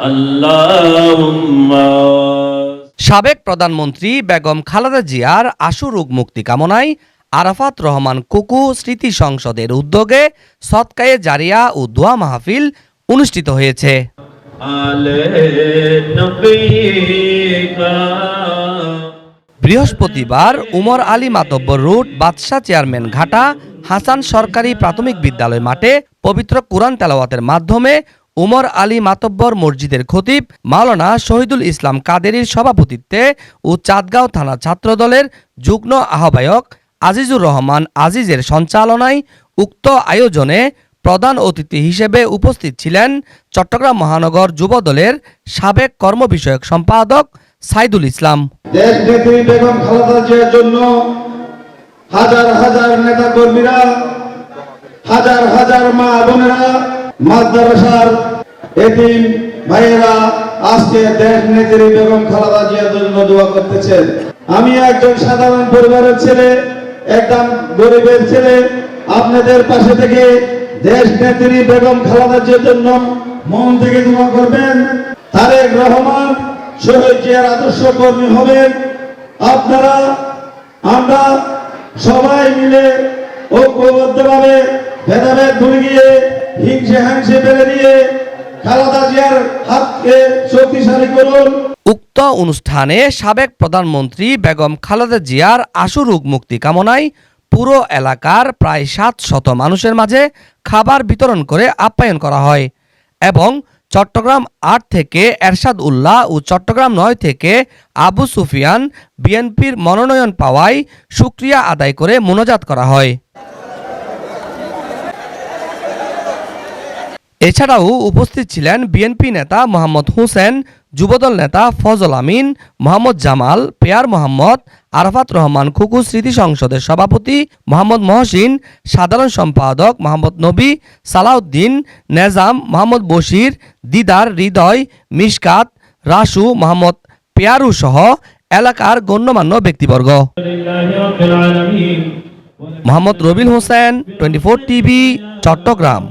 আল্লাহুম্মা। সাবেক প্রধানমন্ত্রী বেগম খালেদা জিয়ার আশু রোগ মুক্তি কামনায় আরাফাত রহমান কুকু স্মৃতি সংসদের উদ্যোগে সদকায়ে জারিয়া ও দোয়া মাহফিল অনুষ্ঠিত হয়েছে। বৃহস্পতিবার উমর আলী মাতব্বর রোড বাদশাহ চেয়ারম্যান ঘাটা হাসান সরকারি প্রাথমিক বিদ্যালয় মাঠে পবিত্র কুরআন তেলাওয়াতের মাধ্যমে উমর আলী মাতব্বর মসজিদের খতিব মাওলানা শহীদুল ইসলাম কাদেরীর সভাপতিত্বে ও চাঁদগাঁও থানা ছাত্রদলের যুগ্ম আহ্বায়ক আজিজুর রহমান আজিজের সঞ্চালনায় উক্ত আয়োজনে প্রধান অতিথি হিসেবে উপস্থিত ছিলেন চট্টগ্রাম মহানগর যুবদলের সাবেক কর্মবিষয়ক সম্পাদক সাইদুল ইসলাম। দেশনেত্রী বেগম খালেদা জিয়ার জন্য হাজার হাজার নেতা কর্মীরা, হাজার হাজার মা বোনেরা, মাদ্রাসার এতিম ভাইয়েরা আজকে দেশনেত্রী বেগম খালেদা জিয়ার জন্য দোয়া করতেছেন। আমি একজন সাধারণ পরিবারের ছেলে, একদম গরিবের ছেলে, আপনাদের পাশে থেকে দেশনেত্রী বেগম খালেদা জিয়ার জন্য মন থেকে দোয়া করবেন। তারেক রহমান শহীদ জিয়ার আদর্শ কর্মী হবেন। আপনারা আমরা সবাই মিলে ঐক্যবদ্ধভাবে ভেদাভেদ ভুলে গিয়ে হিংসে হাংসে বেড়ে দিয়ে খালেদা জিয়ার হাতকে শক্তিশালী করুন। উক্ত অনুষ্ঠানে সাবেক প্রধানমন্ত্রী বেগম খালেদা জিয়ার আশু রোগ মুক্তি কামনায় পুরো এলাকার প্রায় 700 মানুষের মাঝে খাবার বিতরণ করে আপ্যায়ন করা হয় এবং চট্টগ্রাম 8 থেকে এরশাদ উল্লাহ ও চট্টগ্রাম 9 থেকে আবু সুফিয়ান বিএনপির মনোনয়ন পাওয়ায় শুকরিয়া আদায় করে মোনাজাত করা হয়। এছাড়াও উপস্থিত ছিলেন বিএনপি নেতা মোহাম্মদ হোসেন, যুবদল নেতা ফজল আমিন, মোহাম্মদ জামাল, পেয়ার মোহাম্মদ, আরাফাত রহমান কুকু স্মৃতি সংসদের সভাপতি মোহাম্মদ মহসিন, সাধারণ সম্পাদক মোহাম্মদ নবী, সালাউদ্দিন, নেজাম, মোহাম্মদ বশির, দিদার, হৃদয়, মিশকাত, রাসু, মোহাম্মদ পেয়ারু সহ এলাকার গণ্যমান্য ব্যক্তিবর্গ। মোহাম্মদ রবিল হোসেন, 24 টিভি, চট্টগ্রাম।